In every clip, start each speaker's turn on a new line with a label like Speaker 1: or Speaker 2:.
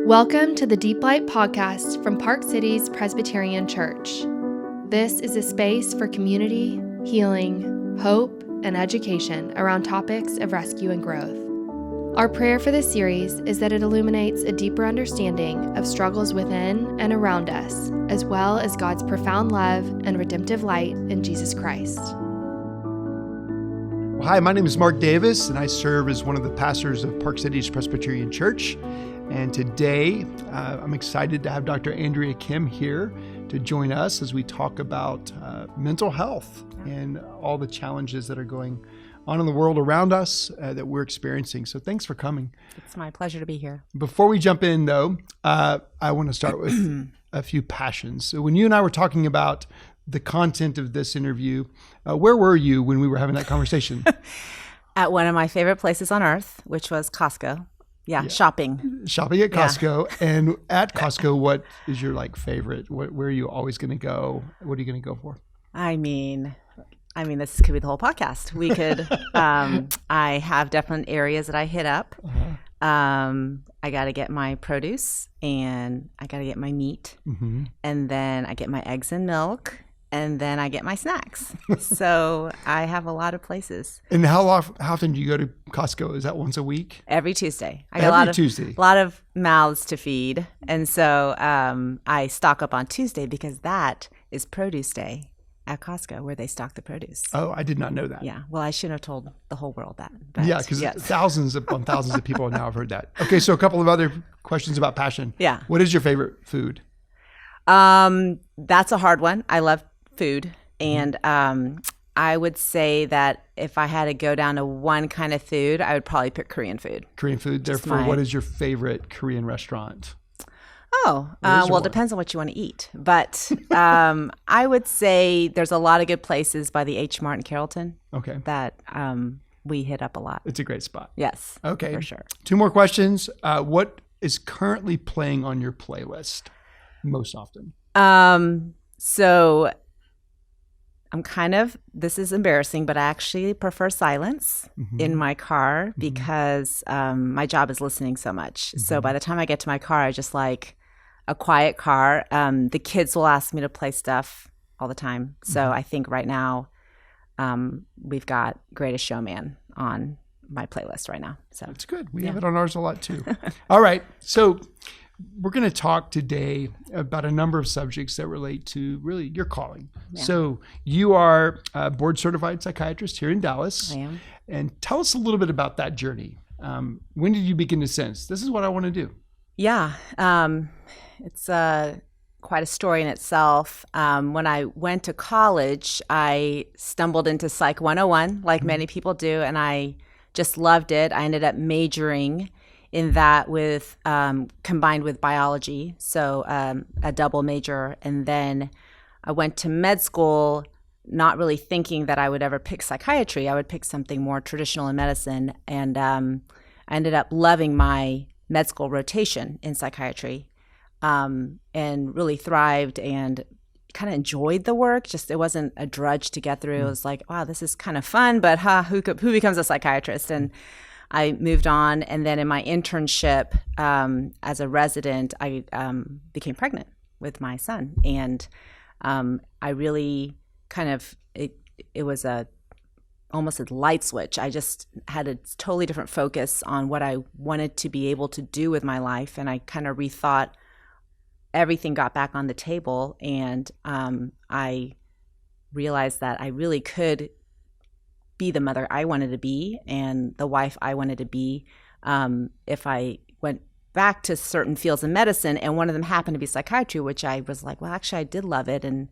Speaker 1: Welcome to the Deep Light podcast from Park City's Presbyterian Church. This is a space for community, healing, hope, and education around topics of rescue and growth. Our prayer for this series is that it illuminates a deeper understanding of struggles within and around us, as well as God's profound love and redemptive light in Jesus Christ.
Speaker 2: Hi, my name is Mark Davis, and I serve as one of the pastors of Park City's Presbyterian Church. And today, I'm excited to have Dr. Andrea Kim here to join us as we talk about mental health and all the challenges that are going on in the world around us that we're experiencing. So thanks for coming.
Speaker 3: It's my pleasure to be here.
Speaker 2: Before we jump in, though, I want to start with a few passions. So when you and I were talking about the content of this interview, where were you when we were having that conversation?
Speaker 3: At one of my favorite places on earth, which was Costco. Yeah, shopping.
Speaker 2: Shopping at Costco. Yeah. And at Costco, what is your favorite? Where are you always going to go? What are you going to go for?
Speaker 3: I mean, this could be the whole podcast. We could, I have different areas that I hit up. I got to get my produce and I got to get my meat. Mm-hmm. And then I get my eggs and milk. And then I get my snacks. So I have a lot of places.
Speaker 2: And how often do you go to Costco? Is that once a week?
Speaker 3: Every Tuesday. I got a lot of mouths to feed. And so I stock up on Tuesday because that is produce day at Costco where they stock the produce.
Speaker 2: Oh, I did not know that.
Speaker 3: Yeah. Well, I shouldn't have told the whole world that.
Speaker 2: Yeah, because thousands upon thousands of people now have heard that. Okay, so a couple of other questions about passion.
Speaker 3: Yeah.
Speaker 2: What is your favorite food?
Speaker 3: That's a hard one. I love food. And I would say that if I had to go down to one kind of food, I would probably pick Korean food.
Speaker 2: Korean food. Therefore, what is your favorite Korean restaurant?
Speaker 3: Well, it depends on what you want to eat. But I would say there's a lot of good places by the H Mart in Carrollton that we hit up a lot.
Speaker 2: It's a great spot.
Speaker 3: Yes.
Speaker 2: Okay.
Speaker 3: For sure. Two
Speaker 2: more questions. What is currently playing on your playlist most often?
Speaker 3: So this is embarrassing, but I actually prefer silence in my car because my job is listening so much. Mm-hmm. So by the time I get to my car, I just like a quiet car. The kids will ask me to play stuff all the time. So I think right now we've got Greatest Showman on my playlist right now. So
Speaker 2: that's good. We have it on ours a lot too. All right. So we're going to talk today about a number of subjects that relate to really your calling. Yeah. So you are a board certified psychiatrist here in Dallas.
Speaker 3: I am.
Speaker 2: And tell us a little bit about that journey. When did you begin to sense, this is what I want to do?
Speaker 3: Yeah. It's quite a story in itself. When I went to college, I stumbled into Psych 101, like many people do, and I just loved it. I ended up majoring in that with combined with biology, so a double major. And then I went to med school not really thinking that I would ever pick psychiatry. I would pick something more traditional in medicine. And I ended up loving my med school rotation in psychiatry and really thrived and kind of enjoyed the work. Just it wasn't a drudge to get through. It was like, wow, this is kind of fun, but who becomes a psychiatrist? And I moved on, and then in my internship as a resident, I became pregnant with my son, and I really it was almost a light switch. I just had a totally different focus on what I wanted to be able to do with my life, and I kind of rethought everything, got back on the table, and I realized that I really could be the mother I wanted to be and the wife I wanted to be if I went back to certain fields in medicine, and one of them happened to be psychiatry, which I was like, well, actually I did love it, and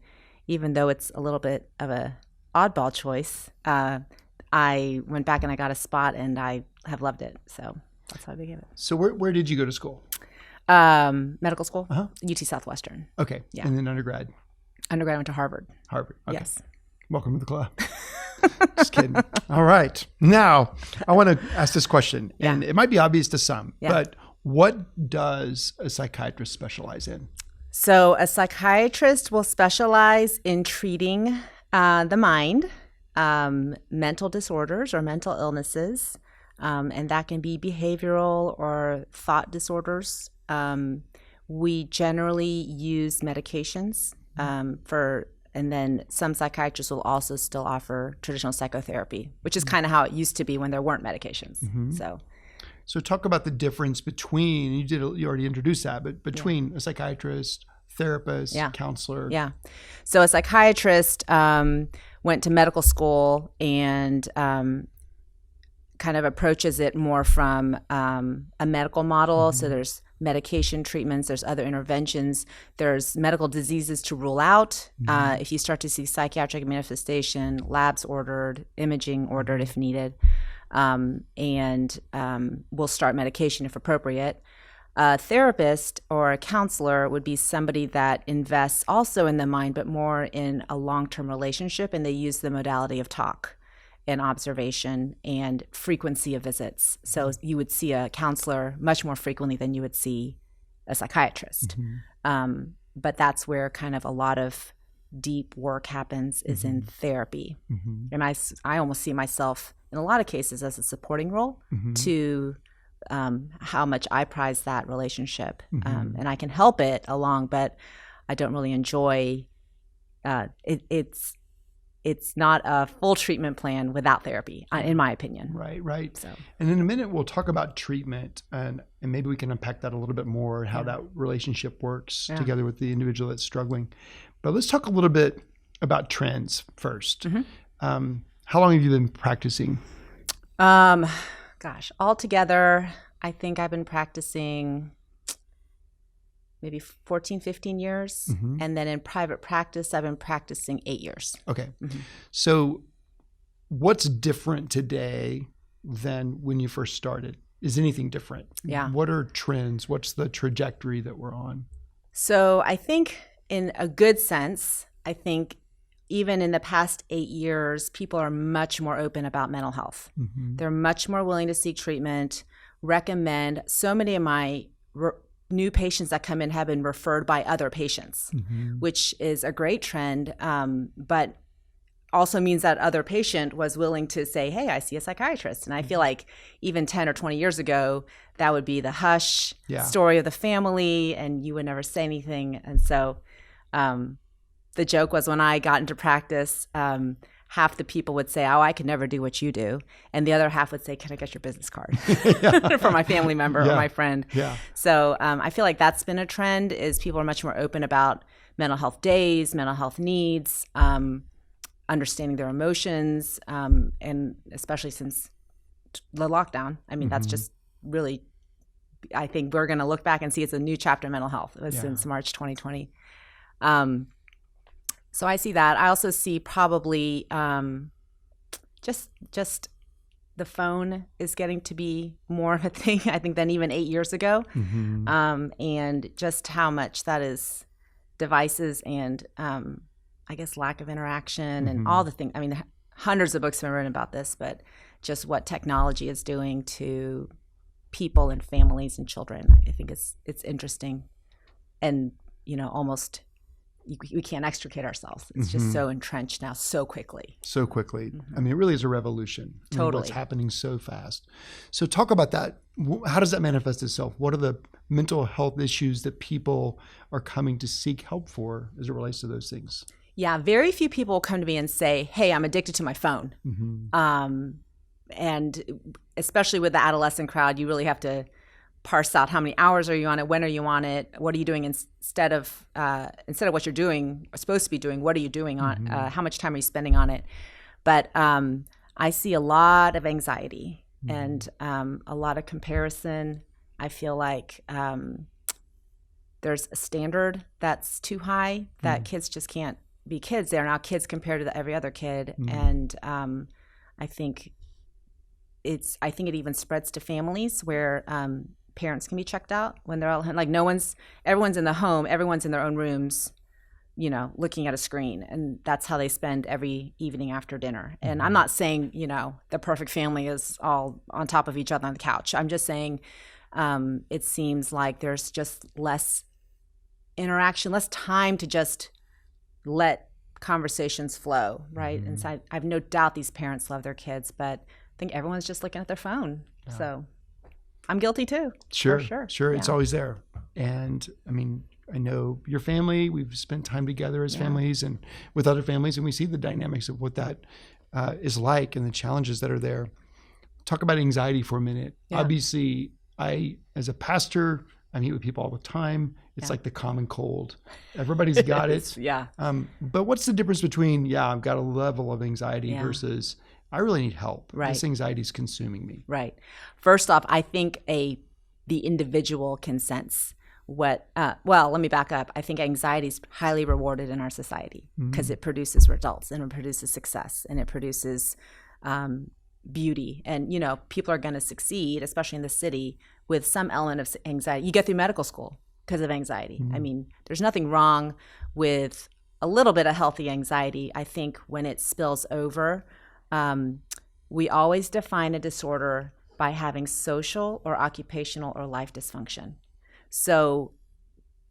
Speaker 3: even though it's a little bit of a oddball choice, I went back and I got a spot, and I have loved it, so that's how I became it.
Speaker 2: So where did you go to school?
Speaker 3: Medical school, UT Southwestern.
Speaker 2: Okay, yeah. And then undergrad?
Speaker 3: Undergrad went to Harvard.
Speaker 2: Harvard, okay.
Speaker 3: Yes.
Speaker 2: Welcome to the club. Just kidding. All right. Now, I want to ask this question, and it might be obvious to some, but what does a psychiatrist specialize in?
Speaker 3: So a psychiatrist will specialize in treating the mind, mental disorders or mental illnesses, and that can be behavioral or thought disorders. We generally use medications and then some psychiatrists will also still offer traditional psychotherapy, which is kind of how it used to be when there weren't medications.
Speaker 2: So talk about the difference between, you already introduced that, but between a psychiatrist, therapist, counselor.
Speaker 3: Yeah. So a psychiatrist went to medical school and kind of approaches it more from a medical model. So there's medication treatments, there's other interventions, there's medical diseases to rule out. If you start to see psychiatric manifestation, labs ordered, imaging ordered if needed, and we'll start medication if appropriate. A therapist or a counselor would be somebody that invests also in the mind, but more in a long-term relationship, and they use the modality of talk and observation and frequency of visits. So you would see a counselor much more frequently than you would see a psychiatrist. But that's where kind of a lot of deep work happens is in therapy. And I almost see myself in a lot of cases as a supporting role to how much I prize that relationship. And I can help it along, but I don't really enjoy it's not a full treatment plan without therapy, in my opinion.
Speaker 2: Right.
Speaker 3: So.
Speaker 2: And in a minute, we'll talk about treatment and maybe we can unpack that a little bit more, how that relationship works together with the individual that's struggling. But let's talk a little bit about trends first. How long have you been practicing?
Speaker 3: Altogether, I think I've been practicing maybe 14, 15 years. And then in private practice, I've been practicing 8 years.
Speaker 2: Okay. So what's different today than when you first started? Is anything different?
Speaker 3: Yeah.
Speaker 2: What are trends? What's the trajectory that we're on?
Speaker 3: So I think in a good sense, I think even in the past 8 years, people are much more open about mental health. They're much more willing to seek treatment, recommend. So many of my new patients that come in have been referred by other patients, which is a great trend, but also means that other patient was willing to say, hey, I see a psychiatrist. And I feel like even 10 or 20 years ago, that would be the hush story of the family and you would never say anything. And so the joke was when I got into practice, half the people would say, oh, I could never do what you do. And the other half would say, can I get your business card for my family member or my friend? So I feel like that's been a trend is people are much more open about mental health days, mental health needs, understanding their emotions, and especially since the lockdown. I mean, that's just really, I think we're going to look back and see it's a new chapter in mental health since March 2020. So I see that. I also see probably just the phone is getting to be more of a thing, I think, than even 8 years ago. And just how much that is devices and I guess lack of interaction and all the things. I mean, hundreds of books have been written about this, but just what technology is doing to people and families and children. I think it's interesting and, almost we can't extricate ourselves. It's just so entrenched now so quickly.
Speaker 2: I mean, it really is a revolution.
Speaker 3: Totally.
Speaker 2: It's happening so fast. So talk about that. How does that manifest itself? What are the mental health issues that people are coming to seek help for as it relates to those things?
Speaker 3: Yeah, very few people come to me and say, hey, I'm addicted to my phone. And especially with the adolescent crowd, you really have to parse out how many hours are you on it, when are you on it, what are you doing instead of what you're doing or supposed to be doing, what are you doing on, how much time are you spending on it? But I see a lot of anxiety and a lot of comparison. I feel like there's a standard that's too high that kids just can't be kids. They're now kids compared to every other kid. And I think it even spreads to families where parents can be checked out when they're all like everyone's in the home, everyone's in their own rooms, looking at a screen, and that's how they spend every evening after dinner. And I'm not saying, the perfect family is all on top of each other on the couch. I'm just saying it seems like there's just less interaction, less time to just let conversations flow, right? And so I have no doubt these parents love their kids, but I think everyone's just looking at their phone
Speaker 2: Yeah.
Speaker 3: So I'm guilty too.
Speaker 2: Sure.
Speaker 3: For sure.
Speaker 2: Sure.
Speaker 3: Yeah.
Speaker 2: It's always there. And I mean, I know your family, we've spent time together as families and with other families, and we see the dynamics of what that is like and the challenges that are there. Talk about anxiety for a minute. Yeah. Obviously, as a pastor, I meet with people all the time. It's like the common cold. Everybody's got it.
Speaker 3: Yeah.
Speaker 2: But what's the difference between, I've got a level of anxiety versus I really need help.
Speaker 3: Right.
Speaker 2: This anxiety is consuming me.
Speaker 3: Right. First off, I think the individual can sense what, let me back up. I think anxiety is highly rewarded in our society because it produces results and it produces success and it produces beauty. And, people are going to succeed, especially in the city, with some element of anxiety. You get through medical school because of anxiety. I mean, there's nothing wrong with a little bit of healthy anxiety. I think when it spills over, we always define a disorder by having social or occupational or life dysfunction. So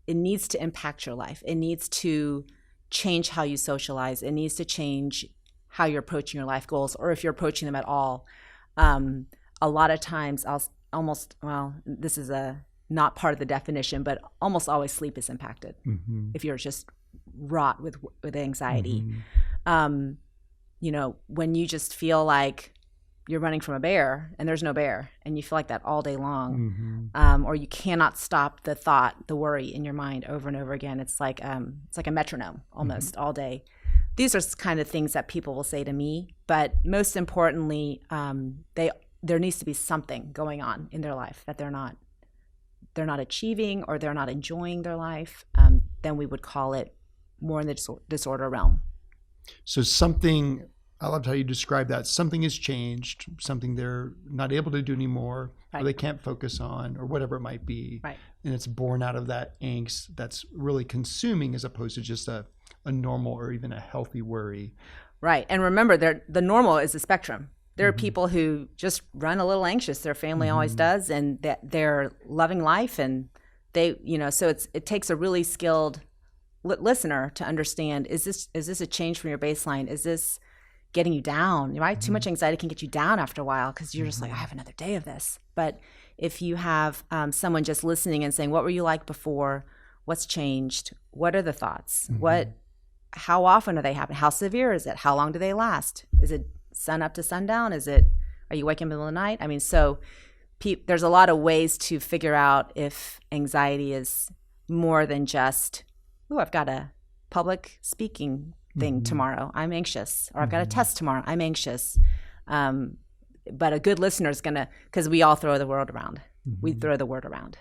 Speaker 3: it needs to impact your life. It needs to change how you socialize. It needs to change how you're approaching your life goals, or if you're approaching them at all. A lot of times this is not part of the definition, but almost always sleep is impacted if you're just wrought with anxiety. When you just feel like you're running from a bear and there's no bear, and you feel like that all day long, or you cannot stop the worry in your mind over and over again. It's like a metronome almost all day. These are kind of things that people will say to me, but most importantly, there needs to be something going on in their life that they're not achieving or they're not enjoying their life. Then we would call it more in the disorder realm.
Speaker 2: So something, I loved how you described that. Something has changed, something they're not able to do anymore, or they can't focus on, or whatever it might be. Right. And it's born out of that angst that's really consuming as opposed to just a normal or even a healthy worry. Right.
Speaker 3: And remember, the normal is a spectrum. There are people who just run a little anxious. Their family always does, and that they're loving life, and they, so it takes a really skilled listener to understand, is this a change from your baseline? Is this getting you down, right? Too much anxiety can get you down after a while because you're just like, I have another day of this. But if you have someone just listening and saying, what were you like before? What's changed? What are the thoughts? How often are they happening? How severe is it? How long do they last? Is it sun up to sundown? Are you waking up in the middle of the night? I mean, so there's a lot of ways to figure out if anxiety is more than just, I've got a public speaking thing tomorrow, I'm anxious, or I've got a test tomorrow, I'm anxious. But a good listener is gonna, because we all throw the word around. We throw the word around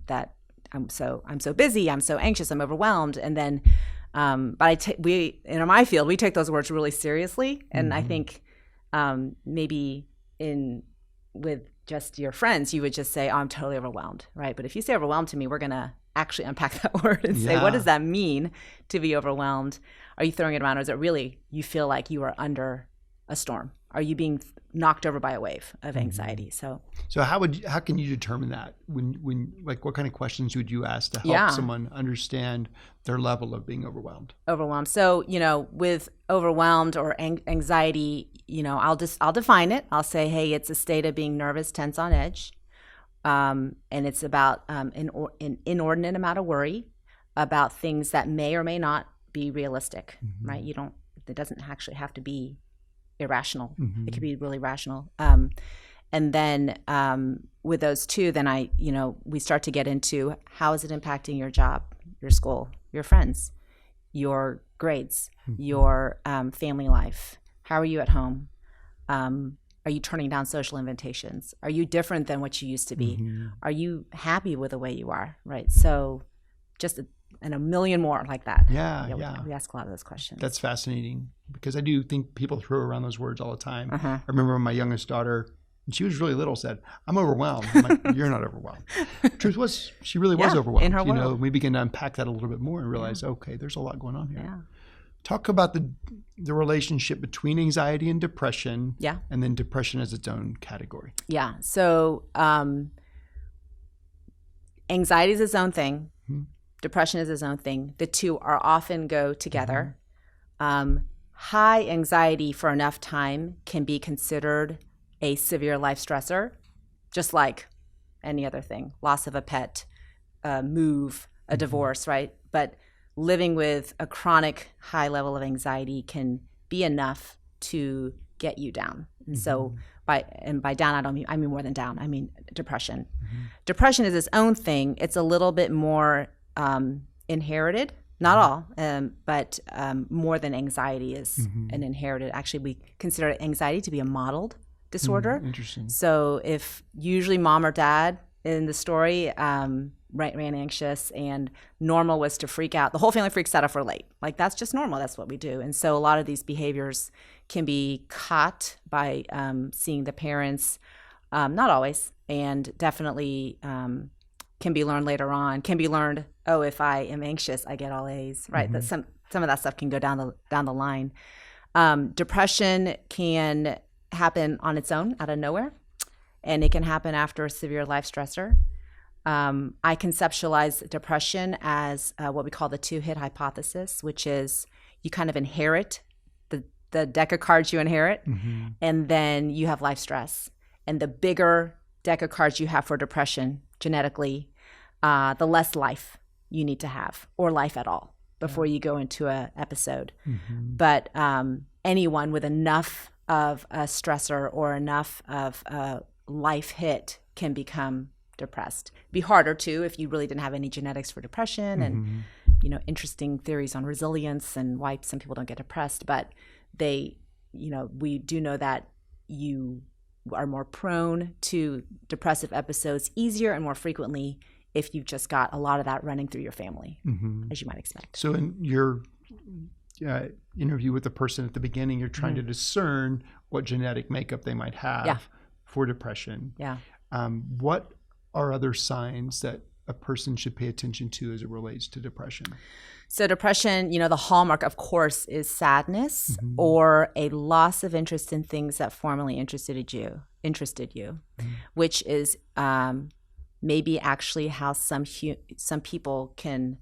Speaker 3: that I'm so busy, I'm so anxious, I'm overwhelmed, and then, but in my field, we take those words really seriously, and I think maybe with just your friends, you would just say, I'm totally overwhelmed, right? But if you say overwhelmed to me, we're gonna actually unpack that word and say, what does that mean to be overwhelmed? Are you throwing it around, or is it really you feel like you are under a storm? Are you being knocked over by a wave of anxiety? So how can you determine that? When like, what kind of questions would you ask to help someone understand their level of being overwhelmed? Overwhelmed. So, with overwhelmed or anxiety, I'll define it. I'll say, hey, it's a state of being nervous, tense, on edge. And it's about an inordinate amount of worry about things that may or may not be realistic, right? It doesn't actually have to be irrational. It could be really rational. And then with those two, then we start to get into, how is it impacting your job, your school, your friends, your grades, your family life? How are you at home? Are you turning down social invitations? Are you different than what you used to be? Are you happy with the way you are, right? So just and a million more like that. We ask a lot of those questions.
Speaker 2: That's fascinating, because I do think people throw around those words all the time. I remember my youngest daughter, and she was really little, said, I'm overwhelmed. I'm like, you're not overwhelmed. Truth was, she really was overwhelmed.
Speaker 3: In her world.
Speaker 2: We began to unpack that a little bit more and realize, okay, there's a lot going on here. Talk about the relationship between anxiety and depression, and then depression as its own category.
Speaker 3: So anxiety is its own thing. Depression is its own thing. The two are often go together. High anxiety for enough time can be considered a severe life stressor, just like any other thing, loss of a pet, move, a divorce, right? But living with a chronic high level of anxiety can be enough to get you down. And so by down, I mean more than down, I mean depression. Depression is its own thing. It's a little bit more inherited, not all, but more than anxiety is an inherited. Actually, we consider anxiety to be a modeled disorder.
Speaker 2: Interesting.
Speaker 3: So if usually mom or dad in the story ran anxious, and normal was to freak out. The whole family freaks out if we're late. Like, that's just normal. That's what we do. And so a lot of these behaviors can be caught by seeing the parents, not always, and definitely can be learned later on. Can be learned, oh, if I am anxious, I get all A's, right? That some of that stuff can go down the line. Depression can happen on its own out of nowhere, and it can happen after a severe life stressor. I conceptualize depression as what we call the two-hit hypothesis, which is you kind of inherit the deck of cards you inherit, and then you have life stress. And the bigger deck of cards you have for depression genetically, the less life you need to have, or life at all, before you go into an episode. But anyone with enough of a stressor or enough of a life hit can become depressed. It'd be harder too if you really didn't have any genetics for depression, and interesting theories on resilience and why some people don't get depressed. But we do know that you are more prone to depressive episodes easier and more frequently if you've just got a lot of that running through your family, as you might expect.
Speaker 2: So in your interview with the person at the beginning, you're trying to discern what genetic makeup they might have for depression. What are other signs that a person should pay attention to as it relates to depression?
Speaker 3: So depression, the hallmark, of course, is sadness or a loss of interest in things that formerly interested you, which is maybe actually how some people can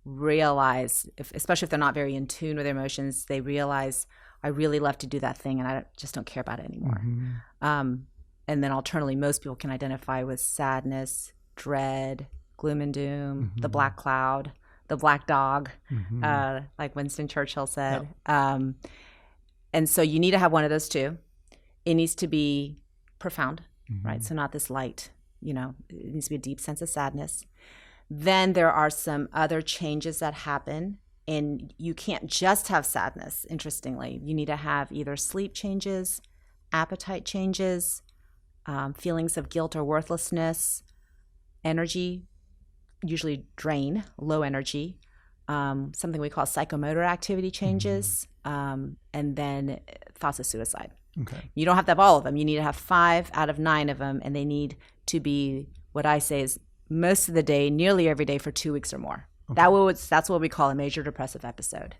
Speaker 3: realize, especially if they're not very in tune with their emotions, they realize, I really love to do that thing and I just don't care about it anymore. And then alternatively, most people can identify with sadness, dread, gloom and doom, the black cloud, the black dog, like Winston Churchill said. And so you need to have one of those two. It needs to be profound, right? So not this light, it needs to be a deep sense of sadness. Then there are some other changes that happen, and you can't just have sadness, interestingly. You need to have either sleep changes, appetite changes, feelings of guilt or worthlessness, energy, usually drain, low energy, something we call psychomotor activity changes, and then thoughts of suicide.
Speaker 2: Okay. You
Speaker 3: don't have to have all of them. You need to have 5 out of 9 of them, and they need to be what I say is most of the day, nearly every day for 2 weeks or more. Okay. That's what we call a major depressive episode.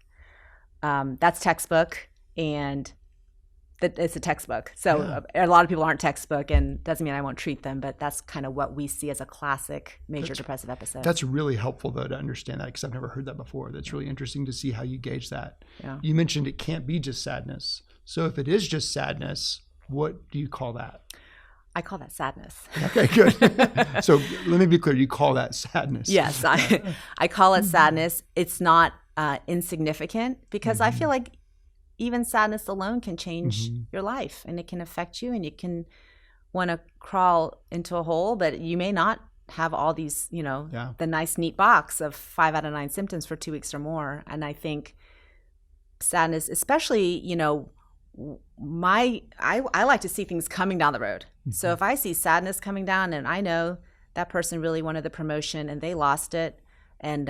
Speaker 3: That's textbook, and it's a textbook. So a lot of people aren't textbook, and doesn't mean I won't treat them, but that's kind of what we see as a classic major depressive episode.
Speaker 2: That's really helpful, though, to understand that, because I've never heard that before. That's really interesting to see how you gauge that.
Speaker 3: Yeah.
Speaker 2: You mentioned it can't be just sadness. So if it is just sadness, what do you call that?
Speaker 3: I call that sadness.
Speaker 2: Okay, good. So let me be clear. You call that sadness?
Speaker 3: Yes, I call it sadness. It's not insignificant, because I feel like even sadness alone can change your life, and it can affect you, and you can want to crawl into a hole, but you may not have all these, the nice, neat box of 5 out of 9 symptoms for 2 weeks or more. And I think sadness, especially, I like to see things coming down the road. So if I see sadness coming down, and I know that person really wanted the promotion and they lost it, and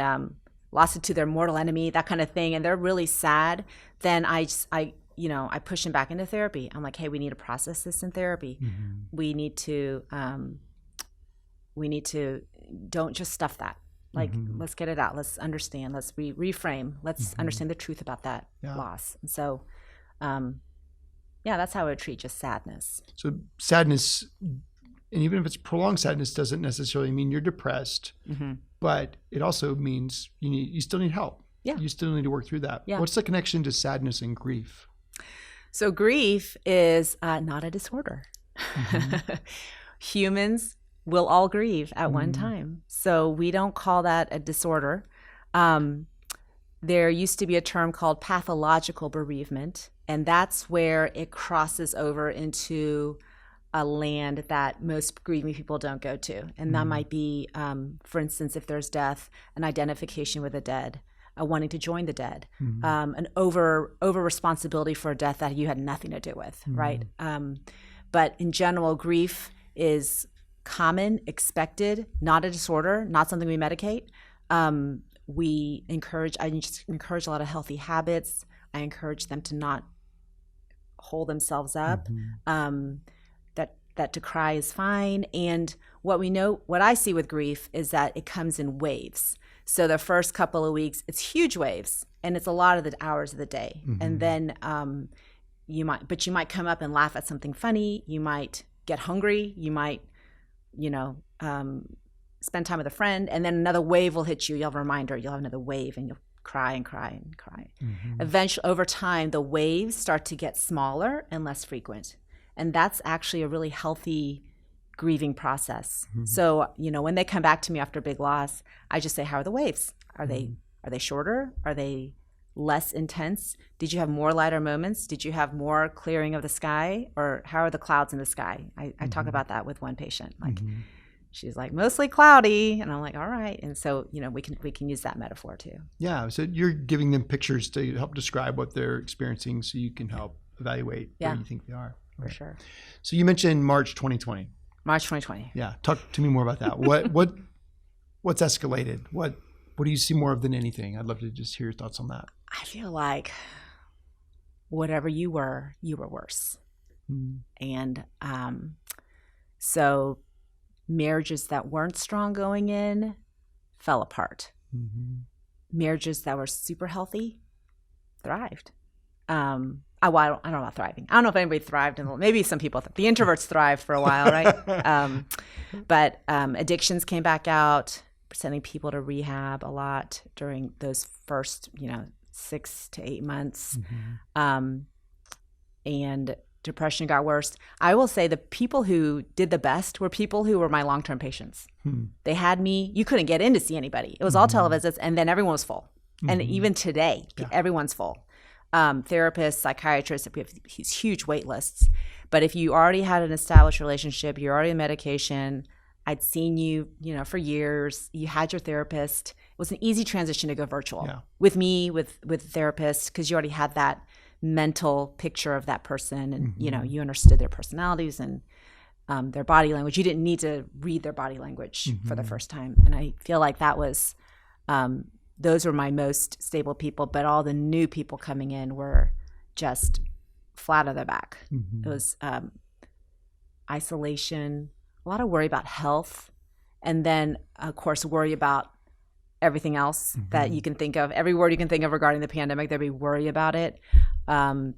Speaker 3: lost it to their mortal enemy, that kind of thing, and they're really sad, then I push them back into therapy. I'm like, hey, we need to process this in therapy. We need to don't just stuff that. Like, let's get it out. Let's understand. Let's reframe. Let's understand the truth about that loss. And so, that's how I would treat just sadness.
Speaker 2: So sadness, and even if it's prolonged sadness, doesn't necessarily mean you're depressed, but it also means you still need help. Yeah. You still need to work through that. Yeah. What's the connection to sadness and grief?
Speaker 3: So grief is not a disorder. humans will all grieve at one time. So we don't call that a disorder. There used to be a term called pathological bereavement, and that's where it crosses over into a land that most grieving people don't go to. And that might be, for instance, if there's death, an identification with the dead, wanting to join the dead, an over responsibility for a death that you had nothing to do with, right? But in general, grief is common, expected, not a disorder, not something we medicate. I encourage a lot of healthy habits. I encourage them to not hold themselves up, that to cry is fine. And what I see with grief is that it comes in waves. So the first couple of weeks, it's huge waves, and it's a lot of the hours of the day. And then you might come up and laugh at something funny. You might get hungry. You might, spend time with a friend, and then another wave will hit you. You'll have a reminder. You'll have another wave, and you'll cry and cry and cry. Eventually, over time, the waves start to get smaller and less frequent. And that's actually a really healthy grieving process. So, when they come back to me after a big loss, I just say, how are the waves? Are they shorter? Are they less intense? Did you have more lighter moments? Did you have more clearing of the sky? Or how are the clouds in the sky? I talk about that with one patient. Like, she's like, mostly cloudy. And I'm like, all right. And so, we can use that metaphor too.
Speaker 2: Yeah. So you're giving them pictures to help describe what they're experiencing so you can help evaluate where you think they are.
Speaker 3: For sure.
Speaker 2: So you mentioned March 2020.
Speaker 3: March 2020.
Speaker 2: Yeah. Talk to me more about that. What's escalated? What do you see more of than anything? I'd love to just hear your thoughts on that.
Speaker 3: I feel like whatever you were worse. And so marriages that weren't strong going in fell apart. Marriages that were super healthy thrived. I don't know about thriving. I don't know if anybody thrived. Maybe some people, the introverts thrived for a while, right? But addictions came back out, sending people to rehab a lot during those first, 6 to 8 months. And depression got worse. I will say the people who did the best were people who were my long-term patients. They had me. You couldn't get in to see anybody. It was all televisits, and then everyone was full. And even today, everyone's full. Therapists, psychiatrists, we have these huge wait lists. But if you already had an established relationship, you're already on medication, I'd seen you, for years, you had your therapist, it was an easy transition to go virtual with me, with therapists, because you already had that mental picture of that person, and you understood their personalities and their body language. You didn't need to read their body language for the first time. And I feel like that was those were my most stable people, but all the new people coming in were just flat on their back. It was isolation, a lot of worry about health, and then, of course, worry about everything else that you can think of. Every word you can think of regarding the pandemic, there'd be worry about it.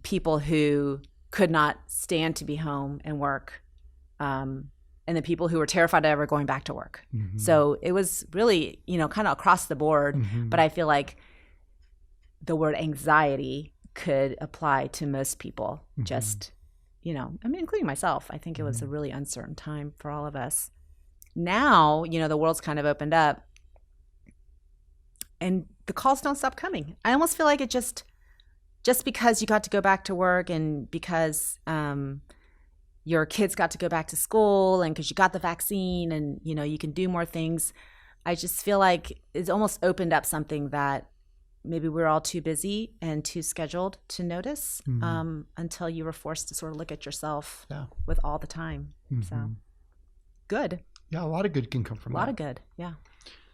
Speaker 3: People who could not stand to be home and work, and the people who were terrified of ever going back to work. So it was really, kind of across the board. But I feel like the word anxiety could apply to most people. Just, including myself. I think it was a really uncertain time for all of us. Now, the world's kind of opened up, and the calls don't stop coming. I almost feel like it just because you got to go back to work, and because your kids got to go back to school, and because you got the vaccine, and you can do more things, I just feel like it's almost opened up something that maybe we're all too busy and too scheduled to notice until you were forced to sort of look at yourself with all the time. So good.
Speaker 2: Yeah, a lot of good can come from that.
Speaker 3: A lot of good, yeah.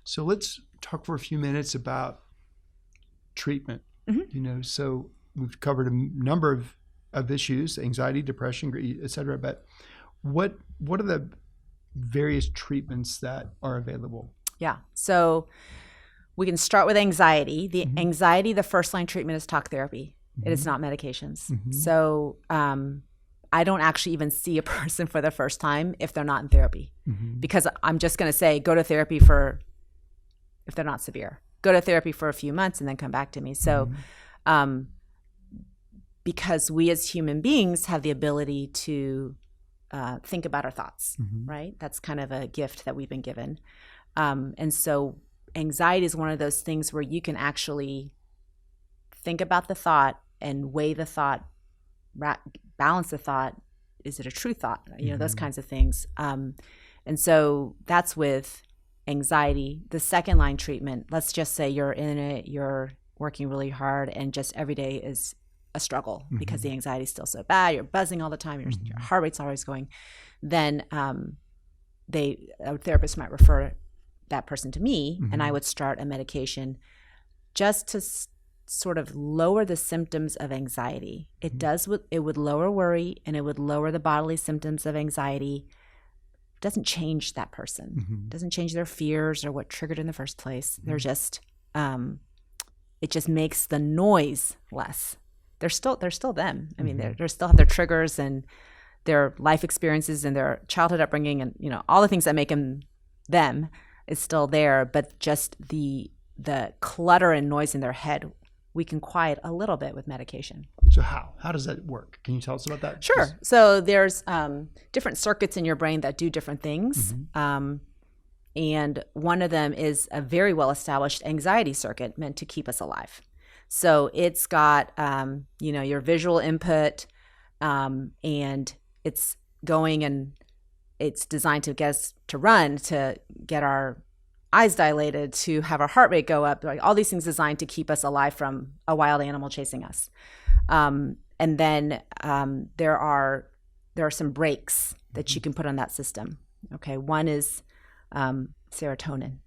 Speaker 2: So let's talk for a few minutes about treatment. So we've covered a number of issues, anxiety, depression, et cetera. But what are the various treatments that are available? Yeah.
Speaker 3: So we can start with anxiety. The first line treatment is talk therapy. It is not medications. So I don't actually even see a person for the first time if they're not in therapy, because I'm just going to say, go to therapy if they're not severe, go to therapy for a few months and then come back to me. So because we as human beings have the ability to think about our thoughts, right? That's kind of a gift that we've been given. And so anxiety is one of those things where you can actually think about the thought and weigh the thought, balance the thought. Is it a true thought? Those kinds of things. And so that's with anxiety. The second line treatment, let's just say you're in it, you're working really hard, and just every day is a struggle because the anxiety is still so bad. You're buzzing all the time. Your heart rate's always going. Then a therapist might refer that person to me, and I would start a medication just to sort of lower the symptoms of anxiety. It would lower worry, and it would lower the bodily symptoms of anxiety. It doesn't change that person. It doesn't change their fears or what triggered in the first place. They're just it just makes the noise less. They're still them. I mean, they still have their triggers and their life experiences and their childhood upbringing, and all the things that make them is still there, but just the clutter and noise in their head, we can quiet a little bit with medication.
Speaker 2: So how does that work? Can you tell us about that?
Speaker 3: Sure. So there's different circuits in your brain that do different things. And one of them is a very well-established anxiety circuit meant to keep us alive. So it's got, your visual input, and it's going, and it's designed to get us to run, to get our eyes dilated, to have our heart rate go up, like all these things designed to keep us alive from a wild animal chasing us. And then there are some brakes that you can put on that system. Okay, one is serotonin.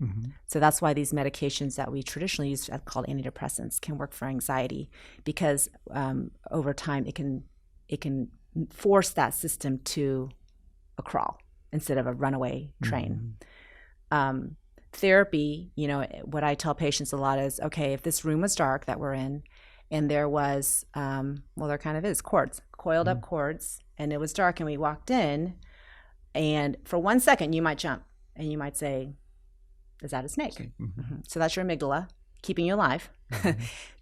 Speaker 3: So that's why these medications that we traditionally use, called antidepressants, can work for anxiety, because over time it can force that system to a crawl instead of a runaway train. Therapy, what I tell patients a lot is, okay, if this room was dark that we're in, and there was, there kind of is cords, coiled up cords, and it was dark, and we walked in, and for 1 second you might jump and you might say, is that a snake? So that's your amygdala keeping you alive,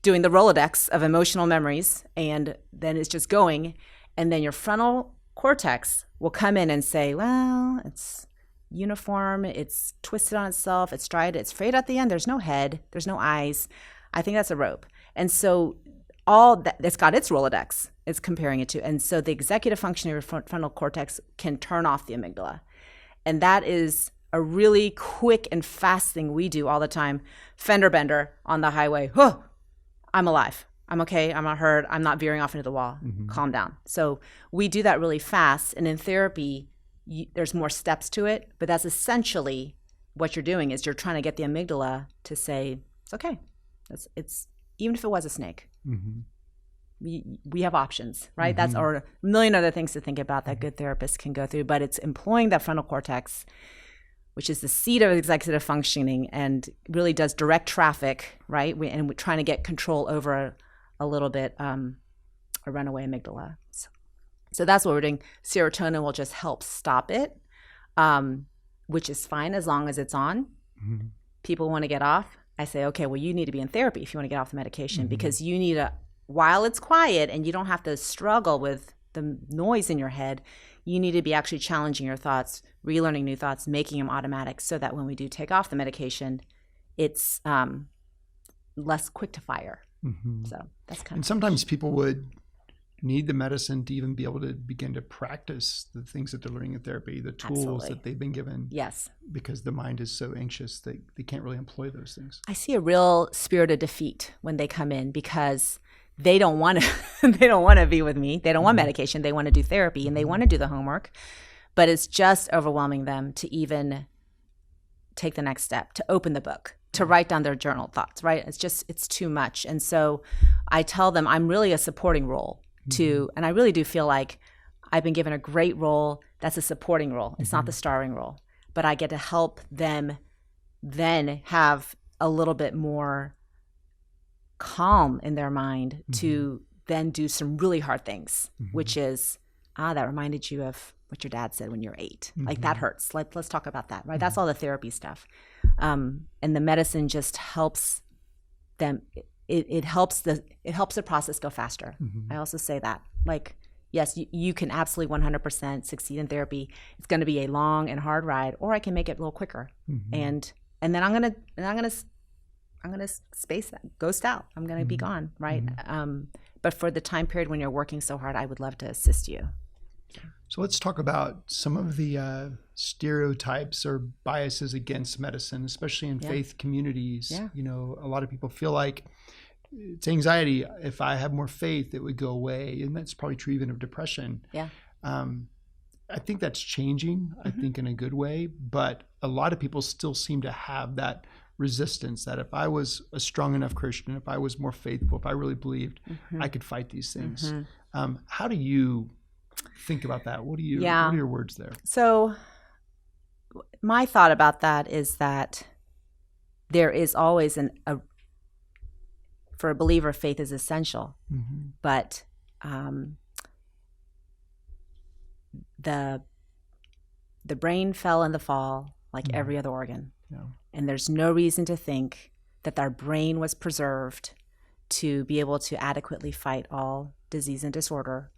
Speaker 3: doing the Rolodex of emotional memories, and then it's just going, and then your frontal cortex will come in and say, well, it's uniform, it's twisted on itself, it's striated, it's frayed at the end, there's no head, there's no eyes, I think that's a rope. And so all that, it's got its Rolodex, it's comparing it to, and so the executive function of your frontal cortex can turn off the amygdala. And that is a really quick and fast thing we do all the time. Fender bender on the highway, I'm alive, I'm okay, I'm not hurt, I'm not veering off into the wall, calm down. So we do that really fast, and in therapy, there's more steps to it, but that's essentially what you're doing, is you're trying to get the amygdala to say, it's okay. It's even if it was a snake, we have options, right? That's, or a million other things to think about that good therapists can go through, but it's employing that frontal cortex, which is the seat of executive functioning and really does direct traffic, right? And we're trying to get control over a little bit, a runaway amygdala. So that's what we're doing. Serotonin will just help stop it, which is fine as long as it's on. People want to get off. I say, okay, well, you need to be in therapy if you want to get off the medication, because you need while it's quiet and you don't have to struggle with the noise in your head, you need to be actually challenging your thoughts, relearning new thoughts, making them automatic, so that when we do take off the medication, it's less quick to fire. So that's kind of.
Speaker 2: And sometimes people would need the medicine to even be able to begin to practice the things that they're learning in therapy, the tools that they've been given. Yes. Because the mind is so anxious, they can't really employ those things.
Speaker 3: I see a real spirit of defeat when they come in, because they don't want to be with me. They don't want medication. They want to do therapy, and they want to do the homework, but it's just overwhelming them to even take the next step, to open the book, to write down their journal thoughts, right? It's too much. And so I tell them I'm really a supporting role and I really do feel like I've been given a great role that's a supporting role. It's not the starring role, but I get to help them then have a little bit more calm in their mind to then do some really hard things, which is, that reminded you of what your dad said when you were 8. Like, that hurts. Let's talk about that, right? That's all the therapy stuff. And the medicine just helps them. It helps the process go faster. I also say that, like, yes, you can absolutely 100% succeed in therapy. It's going to be a long and hard ride, or I can make it a little quicker. And then I'm gonna space that, ghost out. I'm gonna be gone, right? But for the time period when you're working so hard, I would love to assist you.
Speaker 2: So let's talk about some of the stereotypes or biases against medicine, especially in faith communities. A lot of people feel like it's anxiety. If I have more faith, it would go away. And that's probably true even of depression. I think that's changing, I think in a good way, but a lot of people still seem to have that resistance that if I was a strong enough Christian, if I was more faithful, if I really believed, I could fight these things. How do you think about that? What are your words there?
Speaker 3: So my thought about that is that there is always for a believer, faith is essential, but the brain fell in the fall like every other organ. And there's no reason to think that our brain was preserved to be able to adequately fight all disease and disorder,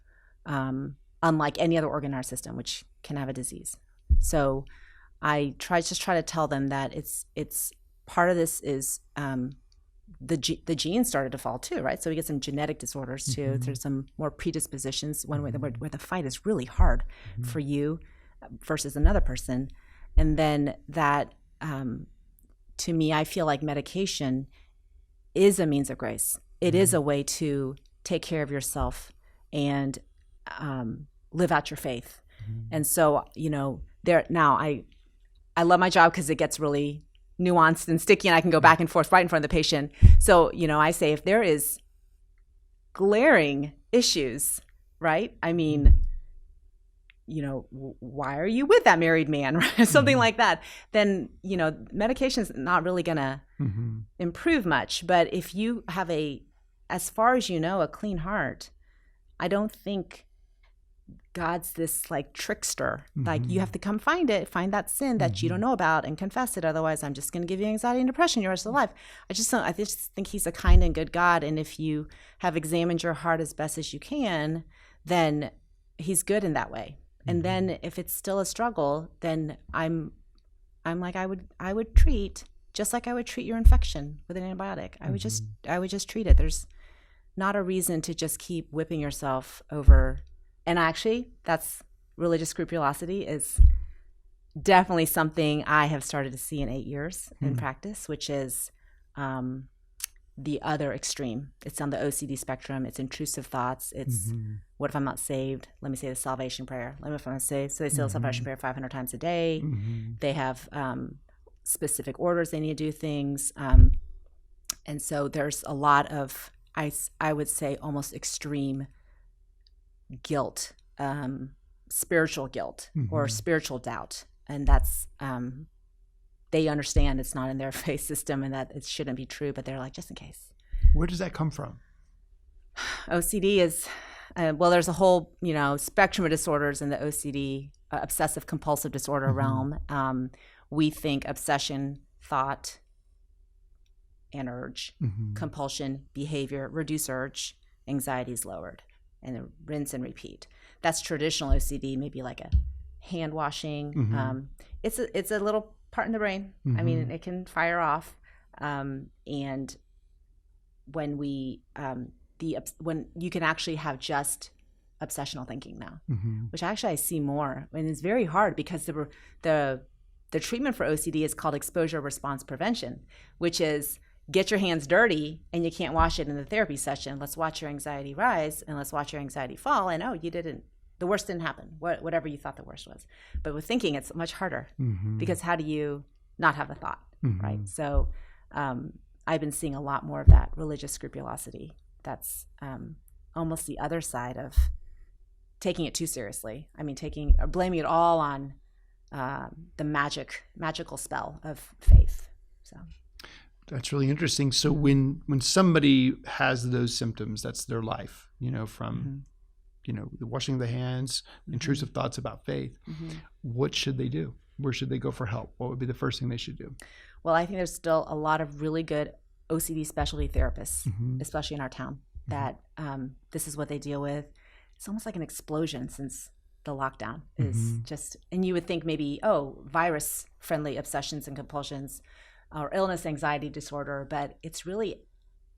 Speaker 3: unlike any other organ in our system, which can have a disease. So I try to tell them that it's part of this is the genes started to fall too, right? So we get some genetic disorders too. There's some more predispositions where the fight is really hard for you versus another person. And then that, to me, I feel like medication is a means of grace. It is a way to take care of yourself and live out your faith. And so, I love my job because it gets really nuanced and sticky, and I can go back and forth right in front of the patient. So, I say if there is glaring issues, right? I mean, why are you with that married man? Something like that. Then, medication is not really going to improve much. But if you have as far as a clean heart, I don't think God's this like trickster. Like you have to come find that sin that you don't know about and confess it. Otherwise, I'm just going to give you anxiety and depression your rest of the life. I just think he's a kind and good God. And if you have examined your heart as best as you can, then he's good in that way. And then if it's still a struggle, then I'm like, I would treat just like I would treat your infection with an antibiotic. I would just treat it. There's not a reason to just keep whipping yourself over. And actually, that's religious scrupulosity is definitely something I have started to see in 8 years in practice, which is the other extreme. It's on the OCD spectrum. It's intrusive thoughts. It's what if I'm not saved? Let me say the salvation prayer. Let me if I'm not saved. So they say the salvation prayer 500 times a day. They have specific orders they need to do things. And so there's a lot of, I would say, almost extreme guilt, spiritual guilt or spiritual doubt. And that's, they understand it's not in their faith system and that it shouldn't be true, but they're like, just in case.
Speaker 2: Where does that come from?
Speaker 3: OCD is, there's a whole, spectrum of disorders in the OCD, obsessive compulsive disorder realm. We think obsession, thought, and urge, compulsion, behavior, reduce urge, anxiety is lowered, and then rinse and repeat. That's traditional OCD, maybe like a hand washing. It's a little part in the brain. I mean, it can fire off. And when when you can actually have just obsessional thinking now, which actually I see more, and it's very hard because the treatment for OCD is called exposure response prevention, which is get your hands dirty and you can't wash it in the therapy session. Let's watch your anxiety rise and let's watch your anxiety fall. And the worst didn't happen, whatever you thought the worst was. But with thinking, it's much harder because how do you not have a thought, right? So I've been seeing a lot more of that religious scrupulosity. That's almost the other side of taking it too seriously. I mean, blaming it all on the magical spell of faith. So
Speaker 2: that's really interesting. So when somebody has those symptoms, that's their life, from the washing of the hands, intrusive thoughts about faith. What should they do? Where should they go for help? What would be the first thing they should do?
Speaker 3: Well, I think there's still a lot of really good OCD specialty therapists, especially in our town, that this is what they deal with. it's almost like an explosion since the lockdown is just, and you would think maybe, oh, virus-friendly obsessions and compulsions or illness, anxiety disorder, but it's really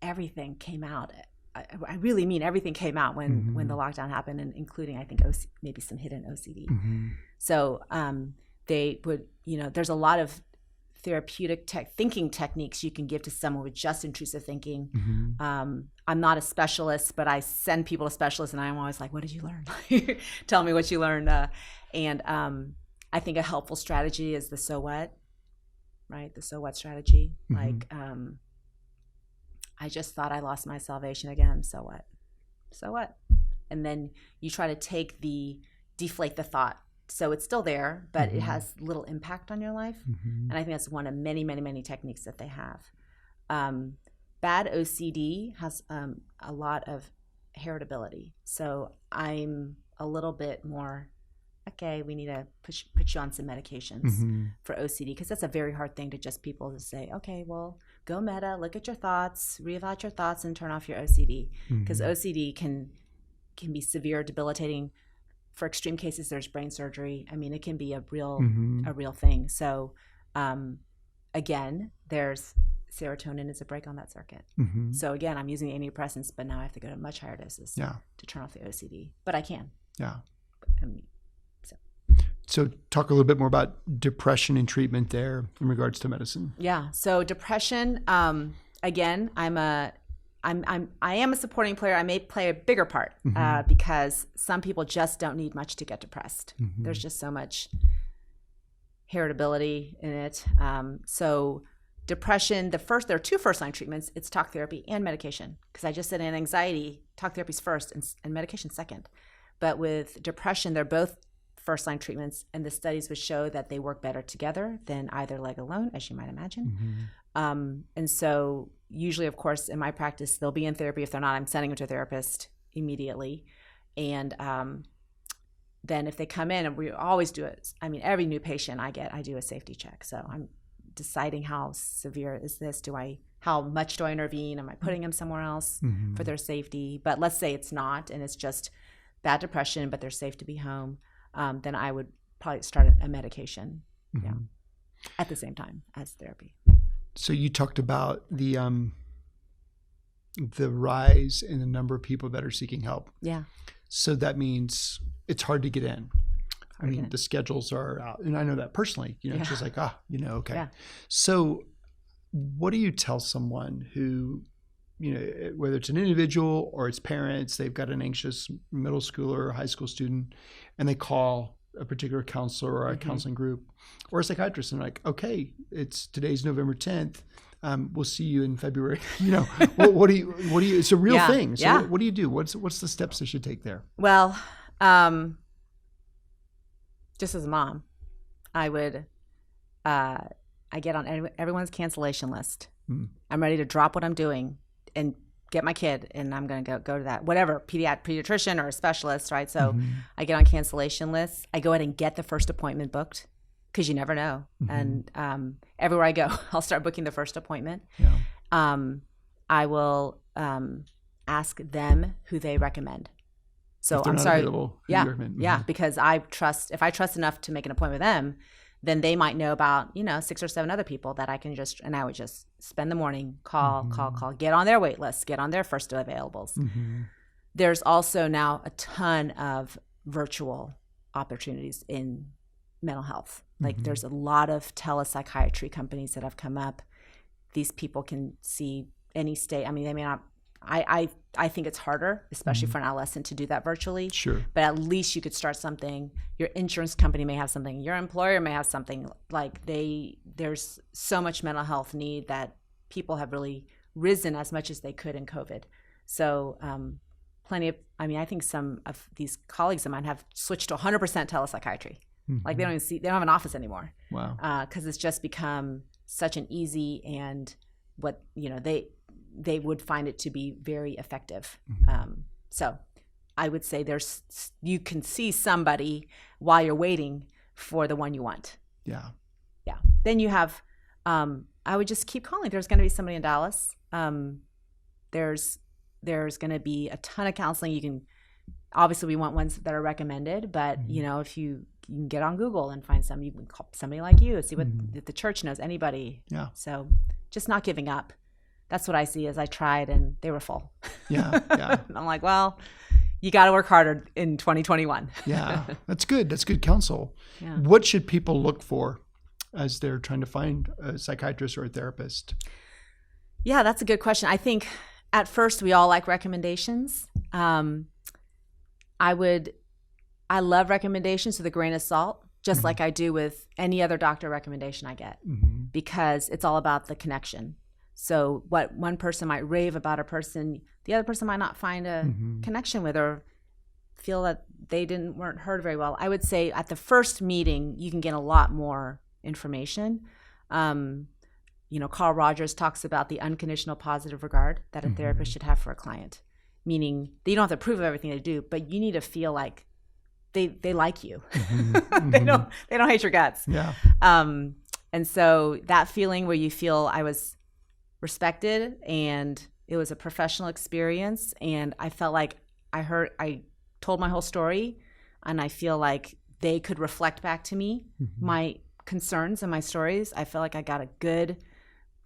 Speaker 3: everything came out. I really mean everything came out when the lockdown happened, and including, I think, maybe some hidden OCD. So they would, there's a lot of therapeutic thinking techniques you can give to someone with just intrusive thinking. I'm not a specialist, but I send people to specialists, and I'm always like, what did you learn? Tell me what you learned. And I think a helpful strategy is the so what, right? The so what strategy. Like, I just thought I lost my salvation again. So what? So what? And then you try to deflate the thought. So it's still there, but it has little impact on your life. And I think that's one of many, many, many techniques that they have. Bad OCD has a lot of heritability. So I'm a little bit more, okay, we need to put you on some medications for OCD, because that's a very hard thing to just people to say, okay, well, go meta, look at your thoughts, reevaluate your thoughts, and turn off your OCD. Because OCD can be severe, debilitating. For extreme cases, there's brain surgery. I mean, it can be a real thing. So again, there's serotonin is a brake on that circuit. So again, I'm using antidepressants, but now I have to go to much higher doses to turn off the OCD. But I can.
Speaker 2: So talk a little bit more about depression and treatment there in regards to medicine. Yeah.
Speaker 3: So depression, again, I am a supporting player. I may play a bigger part because some people just don't need much to get depressed. There's just so much heritability in it. So depression, there are two first-line treatments. It's talk therapy and medication. Because I just said in anxiety, talk therapy is first and medication second. But with depression, they're both first-line treatments, and the studies would show that they work better together than either leg alone, as you might imagine. And so usually, of course, in my practice, they'll be in therapy. If they're not, I'm sending them to a therapist immediately. And then if they come in, and we always do it, I mean, every new patient I do a safety check. So I'm deciding how severe is this? How much do I intervene? Am I putting them somewhere else for their safety? But let's say it's not, and it's just bad depression, but they're safe to be home. Then I would probably start a medication at the same time as therapy.
Speaker 2: So you talked about the rise in the number of people that are seeking help.
Speaker 3: Yeah.
Speaker 2: So that means it's hard to get in. I mean, the schedules are out, and I know that personally. It's just like, okay. Yeah. So what do you tell someone who, whether it's an individual or it's parents, they've got an anxious middle schooler or high school student, and they call a particular counselor or a counseling group or a psychiatrist, and like, okay, today's November 10th. We'll see you in February. What do you? It's a real thing. So what do you do? What's the steps they should take there?
Speaker 3: Well, just as a mom, I would, I get on everyone's cancellation list. I'm ready to drop what I'm doing and get my kid, and I'm going to go to that, whatever, pediatrician or a specialist, right? So I get on cancellation lists. I go ahead and get the first appointment booked, because you never know. And everywhere I go, I'll start booking the first appointment. I will ask them who they recommend. So I'm sorry. Because if I trust enough to make an appointment with them, then they might know about, 6 or 7 other people that I would just spend the morning, call, get on their wait list, get on their first availables. There's also now a ton of virtual opportunities in mental health. Like there's a lot of telepsychiatry companies that have come up. These people can see any state. I mean, they may not, I think it's harder, especially for an adolescent, to do that virtually.
Speaker 2: Sure.
Speaker 3: But at least you could start something. Your insurance company may have something. Your employer may have something. Like there's so much mental health need that people have really risen as much as they could in COVID. So I think some of these colleagues of mine have switched to 100% telepsychiatry. Like they don't have an office anymore.
Speaker 2: Wow.
Speaker 3: Because it's just become such an easy, and what, they would find it to be very effective. So I would say you can see somebody while you're waiting for the one you want.
Speaker 2: Yeah.
Speaker 3: Then you have, I would just keep calling. There's going to be somebody in Dallas. There's going to be a ton of counseling. You can Obviously, we want ones that are recommended, but if you can get on Google and find some, you can call somebody like you, see what if the church knows, anybody.
Speaker 2: Yeah.
Speaker 3: So just not giving up. That's what I see as I tried and they were full.
Speaker 2: Yeah.
Speaker 3: I'm like, well, you got to work harder in 2021.
Speaker 2: Yeah. That's good. That's good counsel.
Speaker 3: Yeah.
Speaker 2: What should people look for as they're trying to find a psychiatrist or a therapist?
Speaker 3: Yeah, that's a good question. I think at first we all like recommendations. I love recommendations with a grain of salt, just like I do with any other doctor recommendation I get, because it's all about the connection. So what one person might rave about a person, the other person might not find a connection with or feel that they weren't heard very well. I would say at the first meeting, you can get a lot more information. Carl Rogers talks about the unconditional positive regard that a therapist should have for a client, meaning that you don't have to approve of everything they do, but you need to feel like they like you. They don't hate your guts.
Speaker 2: Yeah.
Speaker 3: And so that feeling where you feel I was respected and it was a professional experience and I felt like I told my whole story and I feel like they could reflect back to me my concerns and my stories. I felt like I got a good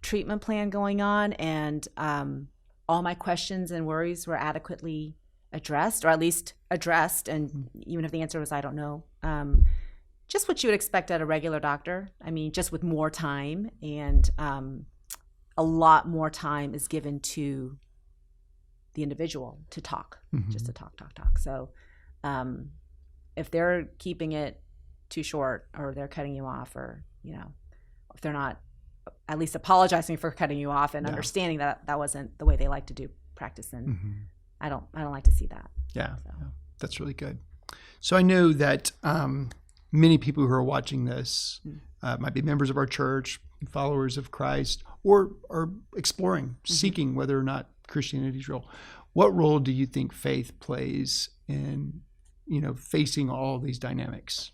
Speaker 3: treatment plan going on and all my questions and worries were adequately addressed, or at least addressed, and even if the answer was I don't know, just what you would expect at a regular doctor. I mean, just with more time, and a lot more time is given to the individual to talk, just to talk. So if they're keeping it too short, or they're cutting you off, or if they're not at least apologizing for cutting you off and understanding that that wasn't the way they like to do practice, then I don't like to see that.
Speaker 2: Yeah, that's really good. So I know that many people who are watching this might be members of our church, followers of Christ, or are exploring, seeking whether or not Christianity is real. What role do you think faith plays in, facing all these dynamics?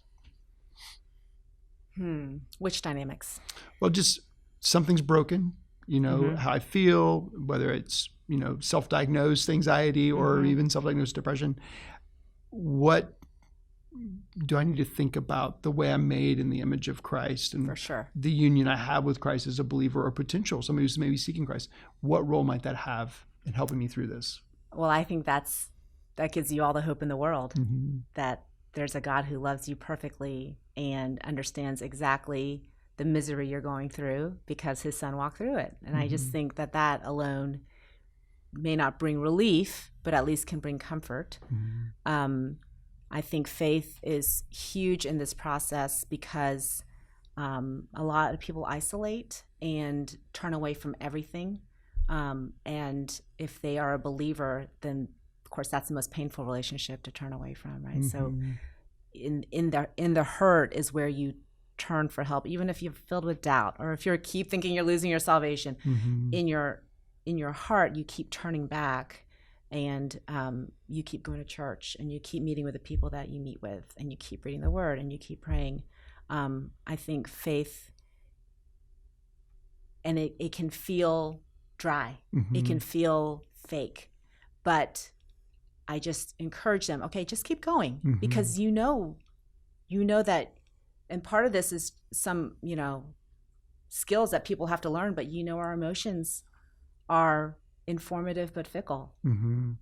Speaker 3: Which dynamics?
Speaker 2: Well, just something's broken, how I feel, whether it's, self-diagnosed anxiety or even self-diagnosed depression. What do I need to think about the way I'm made in the image of Christ and
Speaker 3: for sure
Speaker 2: the union I have with Christ as a believer or potential, somebody who's maybe seeking Christ? What role might that have in helping me through this?
Speaker 3: Well, I think that gives you all the hope in the world, that there's a God who loves you perfectly and understands exactly the misery you're going through because his son walked through it. And I just think that alone may not bring relief, but at least can bring comfort. I think faith is huge in this process because a lot of people isolate and turn away from everything. And if they are a believer, then of course that's the most painful relationship to turn away from, right? So in the hurt is where you turn for help, even if you're filled with doubt, or if you keep thinking you're losing your salvation. In your heart, you keep turning back, and you keep going to church, and you keep meeting with the people that you meet with, and you keep reading the Word, and you keep praying. I think faith, and it can feel dry, it can feel fake, but I just encourage them, okay, just keep going, because you know that, and part of this is some, skills that people have to learn, but our emotions are informative but fickle.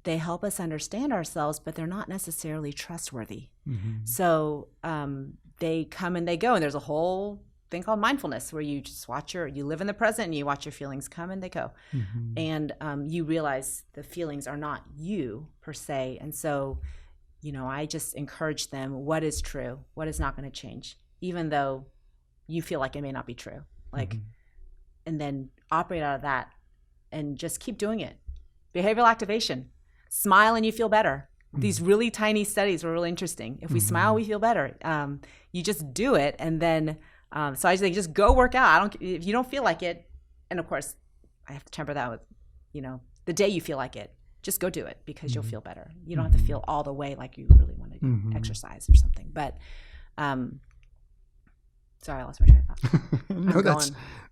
Speaker 3: They help us understand ourselves, but they're not necessarily trustworthy. So they come and they go, and there's a whole thing called mindfulness where you just you live in the present and you watch your feelings come and they go. And you realize the feelings are not you per se. And so, I just encourage them, what is true, what is not going to change, even though you feel like it may not be true, and then operate out of that and just keep doing it. Behavioral activation, smile and you feel better. These really tiny studies were really interesting. If we smile, we feel better. You just do it. And then, so I just think, just go work out. If you don't feel like it, and of course I have to temper that with, the day you feel like it, just go do it, because you'll feel better. You don't have to feel all the way like you really want to exercise or something. But, sorry, I lost my train of thought.
Speaker 2: No,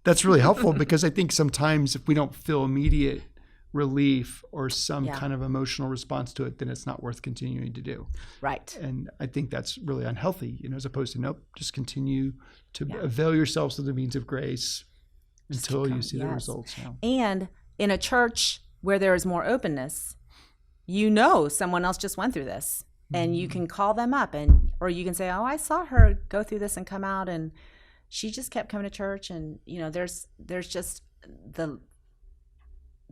Speaker 2: that's really helpful, because I think sometimes if we don't feel immediate relief or some kind of emotional response to it, then it's not worth continuing to do.
Speaker 3: Right.
Speaker 2: And I think that's really unhealthy, as opposed to, nope, just continue to avail yourselves of the means of grace until you see the results.
Speaker 3: And in a church where there is more openness, someone else just went through this, and you can call them up, or you can say, oh, I saw her go through this and come out, and she just kept coming to church. And there's just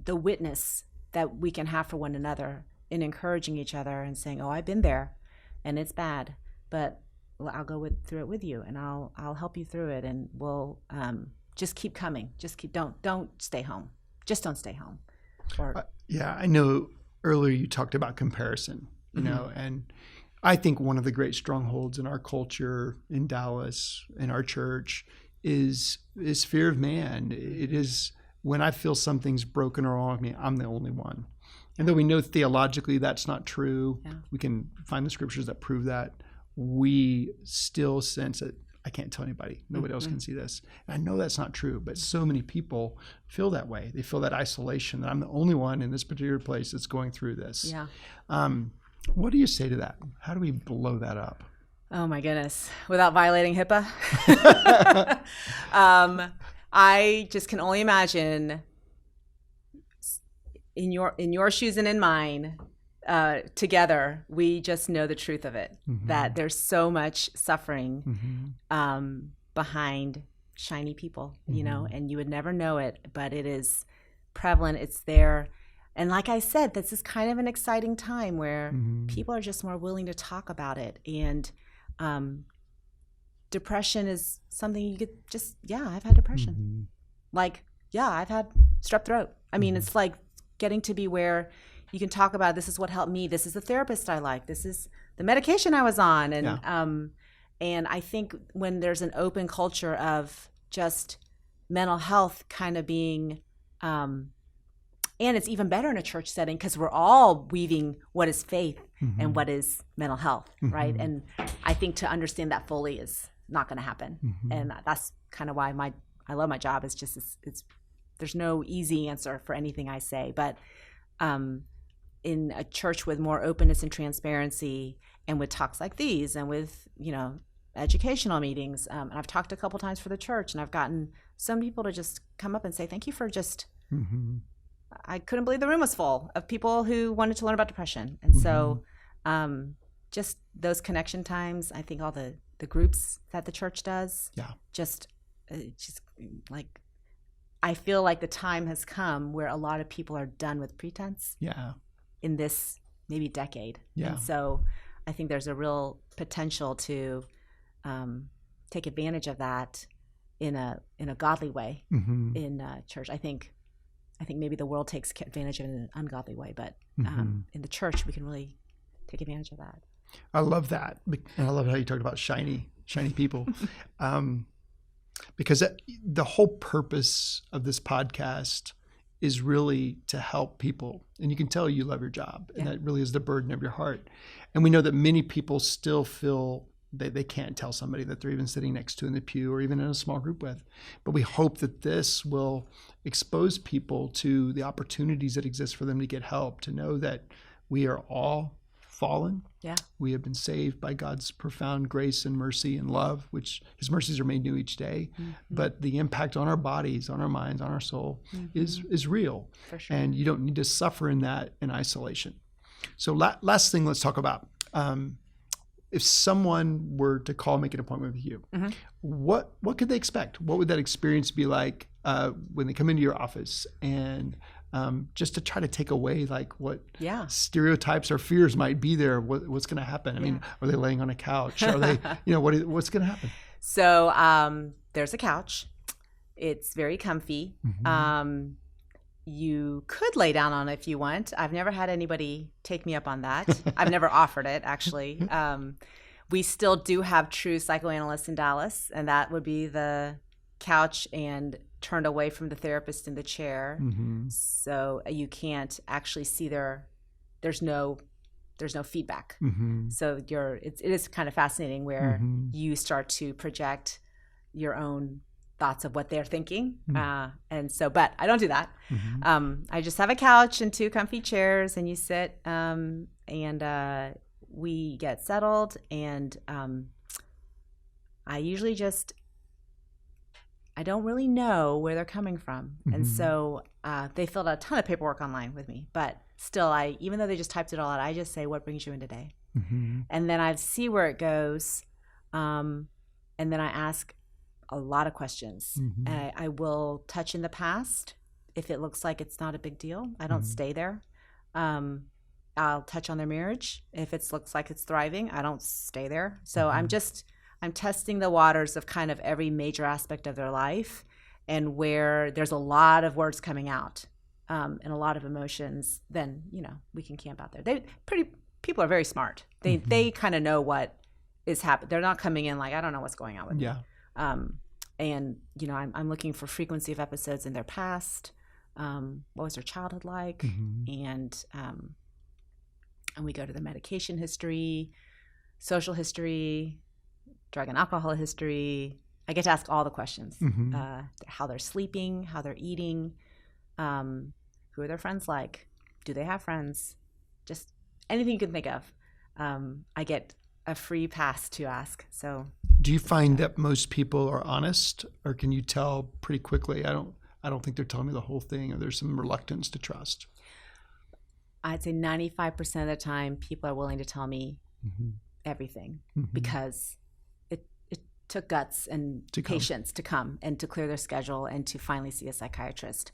Speaker 3: the witness that we can have for one another in encouraging each other and saying, oh, I've been there and it's bad, but I'll go through it with you, and I'll help you through it, and we'll just keep coming. Don't stay home. Just don't stay home.
Speaker 2: I know earlier you talked about comparison, and I think one of the great strongholds in our culture, in Dallas, in our church, is fear of man. It is when I feel something's broken or wrong with me, I'm the only one. And though we know theologically that's not true, we can find the scriptures that prove that, we still sense that I can't tell anybody. Nobody else can see this. And I know that's not true, but so many people feel that way. They feel that isolation, that I'm the only one in this particular place that's going through this.
Speaker 3: Yeah.
Speaker 2: What do you say to that? How do we blow that up?
Speaker 3: Oh my goodness. Without violating HIPAA? I just can only imagine in your shoes and in mine, together, we just know the truth of it, that there's so much suffering behind shiny people, and you would never know it, but it is prevalent. It's there. And like I said, this is kind of an exciting time where people are just more willing to talk about it. And depression is something you could just, I've had depression. I've had strep throat. I mean, it's like getting to be where you can talk about, this is what helped me. This is the therapist I like. This is the medication I was on. And I think when there's an open culture of just mental health kind of being, and it's even better in a church setting because we're all weaving what is faith and what is mental health, right? And I think to understand that fully is not going to happen. And that's kind of why I love my job. It's just, there's no easy answer for anything I say. But in a church with more openness and transparency, and with talks like these, and with, educational meetings, and I've talked a couple times for the church, and I've gotten some people to just come up and say, thank you for just, I couldn't believe the room was full of people who wanted to learn about depression. And so just those connection times, I think all the groups that the church does, just like, I feel like the time has come where a lot of people are done with pretense in this maybe decade. And so I think there's a real potential to take advantage of that in a godly way in church. I think maybe the world takes advantage of it in an ungodly way, but in the church we can really take advantage of that.
Speaker 2: I love that, and I love how you talked about shiny people, because the whole purpose of this podcast is really to help people, and you can tell you love your job, and that really is the burden of your heart. And we know that many people still feel they can't tell somebody that they're even sitting next to in the pew or even in a small group with. But we hope that this will expose people to the opportunities that exist for them to get help, to know that we are all fallen. We have been saved by God's profound grace and mercy and love, which his mercies are made new each day. But the impact on our bodies, on our minds, on our soul is real.
Speaker 3: For sure.
Speaker 2: And you don't need to suffer in that in isolation. So last thing, let's talk about. If someone were to call, make an appointment with you, what could they expect? What would that experience be like when they come into your office? And just to try to take away like what stereotypes or fears might be there, what's going to happen? I mean, are they laying on a couch? Are they, what's going to happen?
Speaker 3: So there's a couch. It's very comfy. You could lay down on it if you want. I've never had anybody take me up on that. I've never offered it, actually. We still do have true psychoanalysts in Dallas, and that would be the couch and turned away from the therapist in the chair. So you can't actually see there's no feedback. So it is kind of fascinating where you start to project your own thoughts of what they're thinking. But I don't do that. I just have a couch and 2 comfy chairs, and you sit and we get settled. And I usually I don't really know where they're coming from. And so they filled out a ton of paperwork online with me. But still, even though they just typed it all out, I just say, what brings you in today? And then I see where it goes. And then I ask a lot of questions. I will touch in the past if it looks like it's not a big deal. I don't stay there. I'll touch on their marriage. If it looks like it's thriving, I don't stay there. So I'm testing the waters of kind of every major aspect of their life, and where there's a lot of words coming out and a lot of emotions, then, we can camp out there. People are very smart. They kind of know what is happening. They're not coming in like, I don't know what's going on with me. And, I'm looking for frequency of episodes in their past. What was their childhood like? And we go to the medication history, social history, drug and alcohol history. I get to ask all the questions, how they're sleeping, how they're eating, who are their friends like? Do they have friends? Just anything you can think of. I get a free pass to ask. So
Speaker 2: do you find that most people are honest, or can you tell pretty quickly, I don't think they're telling me the whole thing, or there's some reluctance to trust?
Speaker 3: I'd say 95% of the time people are willing to tell me everything, because it took guts and patience to come and to clear their schedule and to finally see a psychiatrist.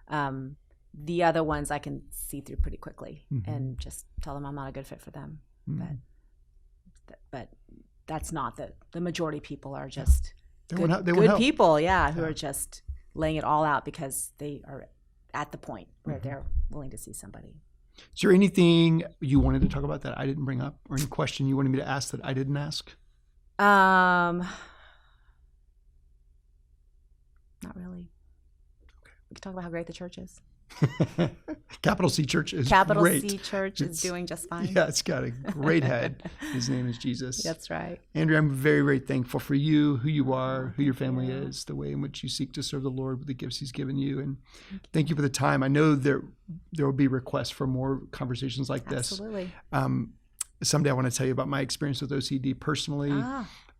Speaker 3: The other ones I can see through pretty quickly and just tell them I'm not a good fit for them. But that's not the majority of people are just good people, who are just laying it all out because they are at the point where they're willing to see somebody.
Speaker 2: Is there anything you wanted to talk about that I didn't bring up, or any question you wanted me to ask that I didn't ask?
Speaker 3: Not really. Okay. We can talk about how great the church is.
Speaker 2: Capital C Church is
Speaker 3: Capital
Speaker 2: great.
Speaker 3: C Church is doing just fine.
Speaker 2: Yeah, it's got a great head. His name is Jesus.
Speaker 3: That's right.
Speaker 2: Andrea, I'm very, very thankful for you, who you are, who your family is, the way in which you seek to serve the Lord with the gifts He's given you. And thank you for the time. I know there will be requests for more conversations like this.
Speaker 3: Absolutely.
Speaker 2: Someday I want to tell you about my experience with OCD personally.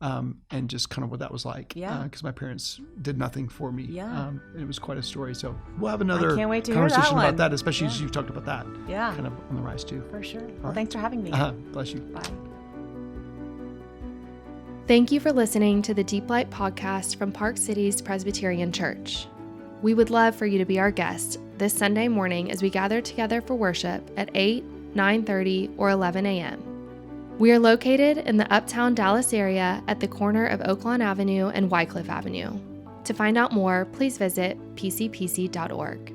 Speaker 2: And just kind of what that was like. Because my parents did nothing for me. And it was quite a story. So we'll have another conversation about that, especially as you've talked about that. Kind of on the rise too.
Speaker 3: For sure. Well, thanks for having me.
Speaker 2: Bless you.
Speaker 3: Bye.
Speaker 1: Thank you for listening to the Deep Light podcast from Park Cities Presbyterian Church. We would love for you to be our guest this Sunday morning as we gather together for worship at 8, 9:30, or 11 a.m. We are located in the Uptown Dallas area at the corner of Oaklawn Avenue and Wycliffe Avenue. To find out more, please visit pcpc.org.